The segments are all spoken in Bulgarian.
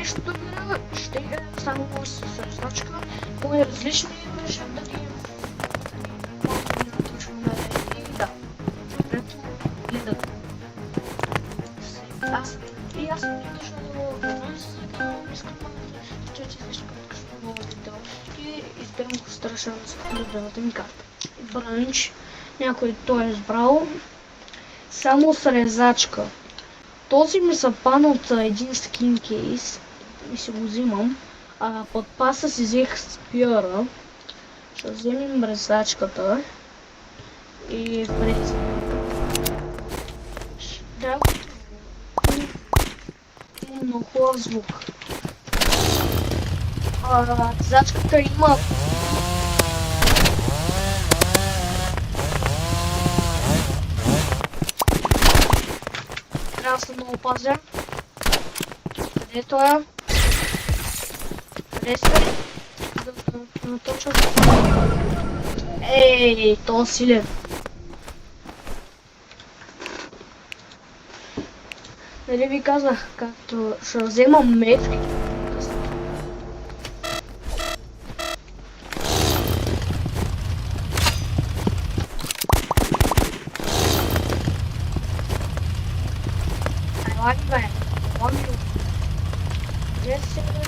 нещо да игра, ще играем само с ръзачка, по различни неща да ги наточваме и да, ето гледат. Аз съм дошъл до нас, искам че нещо късно ново видео и изберам страшен с любимата ми карта. Бранч, някой той е избрал само с резачка. Този ми са пан от един скин кейс и си го взимам. Под паса си взех спиъра. Ще вземем резачката и влезем. Да, много хубав звук. Резачката има трябва да съм много пазя. Къде е това? Къде сте? Да наточвам. Ей, то силен. Нали ви казах, като ще вземам метки. Ладно, бе, ладно. Где се бе?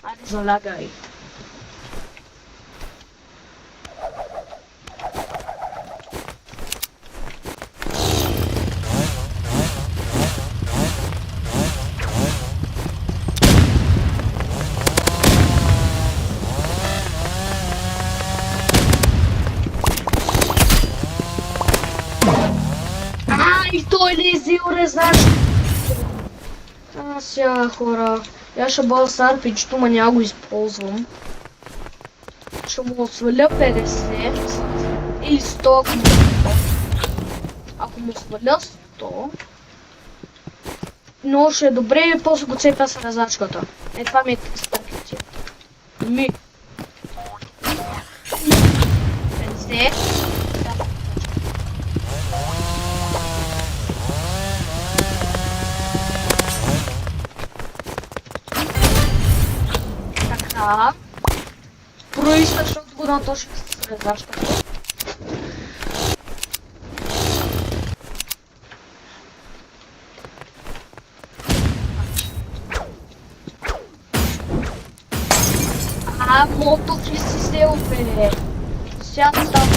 Айде залягай. И той ли е взел резач? Сега хора, я ще бъда с арпичето, ма няма го използвам. Ще му сваля 50 или 100 ако му сваля 100. Но ще е добре и после го цепя с резачката. Е, това ми е перспективата. 50. Проистък, защото го наточих с резачката. Моток ли си взел, бе? Сяда там.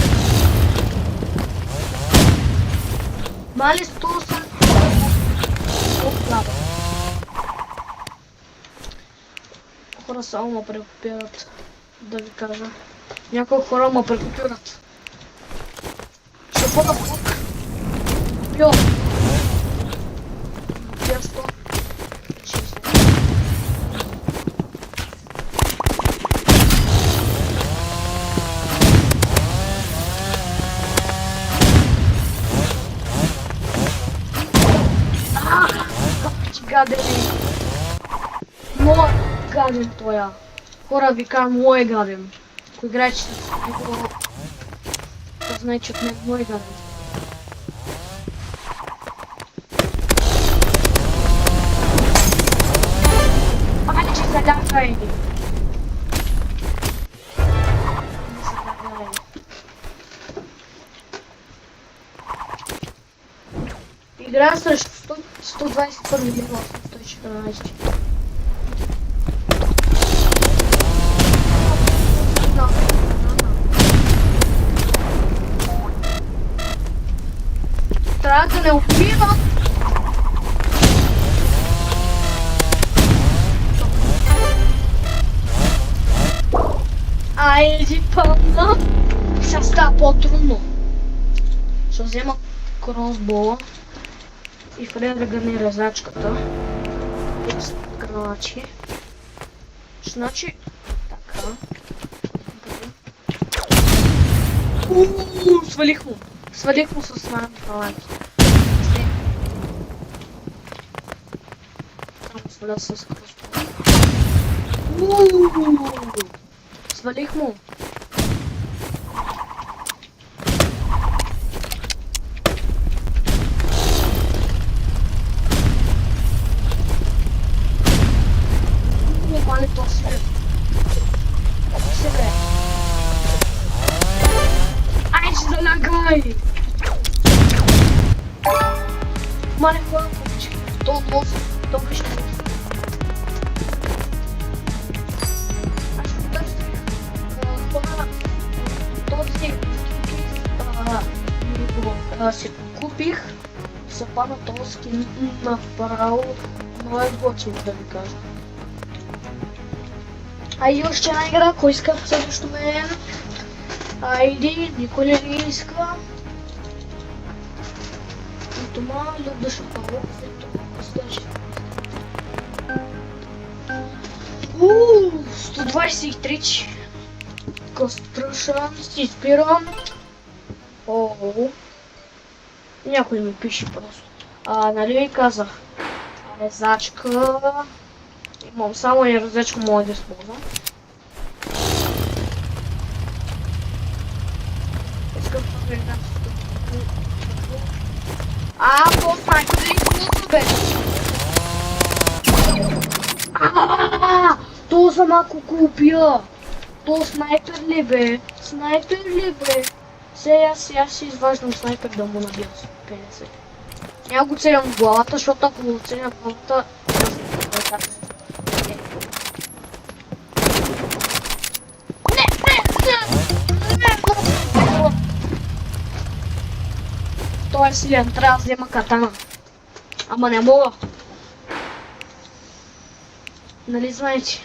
Мали 100 хора само ме прекопират, да ви кажа. Някои хора ме прекопират. Ще бъда фук. Йо! Ясно. Гаден е. Много гаден тоя. Хора ви кажа, много е гаден. Ако играете с него, да знае, че от него много е гаден. Айде, че залягай! Игра срещу 121 ниво, 114. Трябва да не убива. Айде, пълна. Сега става по-трудно. Ще взема кросбола и Фредда гърне резачката. И с граначи. Значи така. Свалих му. Свалих му с лампи. Там сваля с кръста. Свалих му. Мали то себе. Ай, ще залягай! Мале хора, момички. То лов, то вижте. Аз ще търсих хора. Този си купих сапа на този скин направо. Но е готин, да ви кажа. Айде още една игра, кой иска в следващо мен? Айде, никой не ги иска. И това любда шапало, ето, стъжи. 123. Construction, си спирам. Някой ми пише просто. Нали ви казах? Резачка. Имам само една резачка, мога да използвам. Искам да гледам. То снайпер ли използва, бе? То съм ако купя. То снайпер ли, бе? Снайпер ли, бе? Сега си изваждам снайпер да му набия с 50. Няма го целям в главата, защото ако го целям в главата, той е силен, трябва да взема катана. Ама не мога. Нали знаете?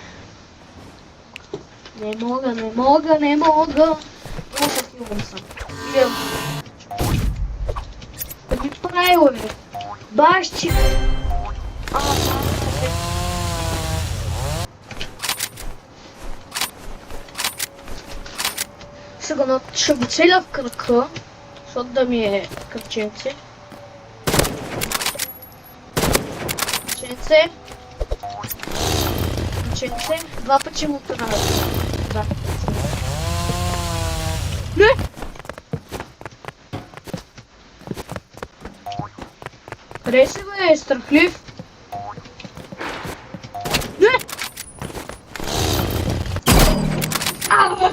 Не мога. Много филм съм. Да ми правило, бе. Бащи. Сега ще го целя в кръка, защото да ми е кръченце. Кръченце. Два пъти му трябва. Не! Къде си, бе, страхлив? Не!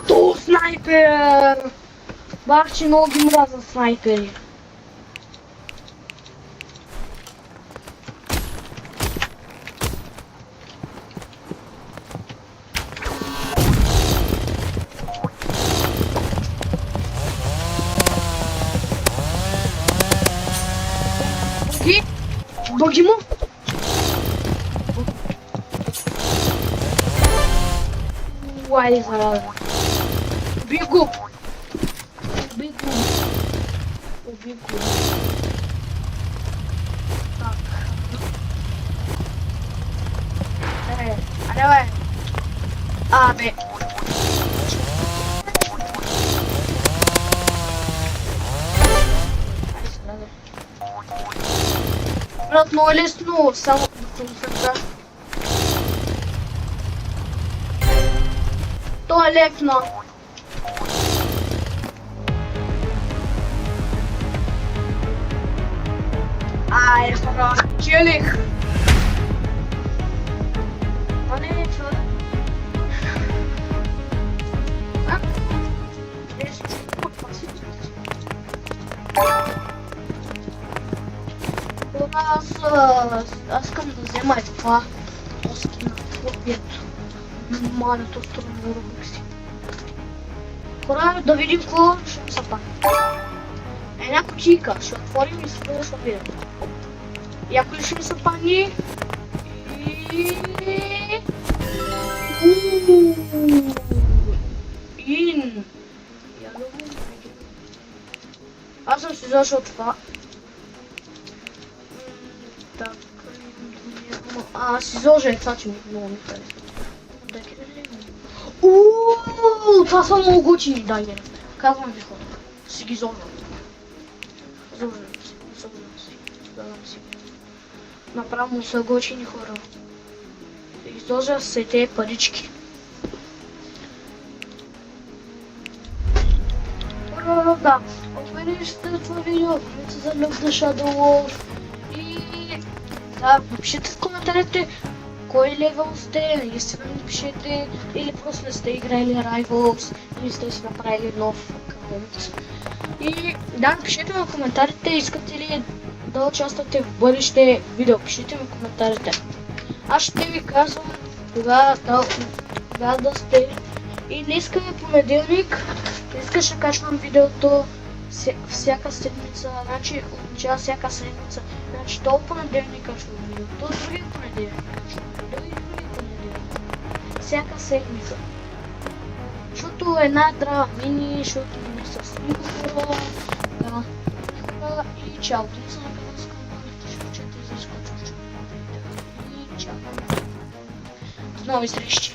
То снайпер! Бах, че много ги мразя снайпери. Боги му! Уай, зараза. Уби го! Так. Аре, бе! Бе! Брат, много лесно, само да съм да. То е лепно. Хора, челих. Не, това. Аз искам да взема и това. Скина, твоето. Малето трудно си. Хора, да видим какво ще ми се пак. Една кутийка, ще отворим и ще видим. Яко ли ще ми се пани? Аз съм си зашъл това. Так, си зложа яйца, че много ми харесва. Това са много готини дайери. Казвам ви, хора. си ги зовна. Зовна си. Направо му са готини хора. Изложа се те парички. Да, от мен ще това видео, ако се залюб за Shadow Wolf. И да, напишете в коментарите кой левел сте, наистина напишете, или просто не сте играли Rivals, или сте си направили нов аккаунт. И да, напишете в коментарите, искате ли да участвате в бъдеще видео, пишете в коментарите. Аз ще ви казвам кога да сте. И днеска е понеделник, днеска ще качвам видеото всяка седмица, значи отначало всяка седмица, значи този понеделник качвам видеото, другия понеделник качвам видео и другия понеделник. Всяка седмица. Защото една драва мини, защото не са снимала, да. И чао, не съм на канал с каналите, ще учете за изкочваща. И чао. До нови срещи.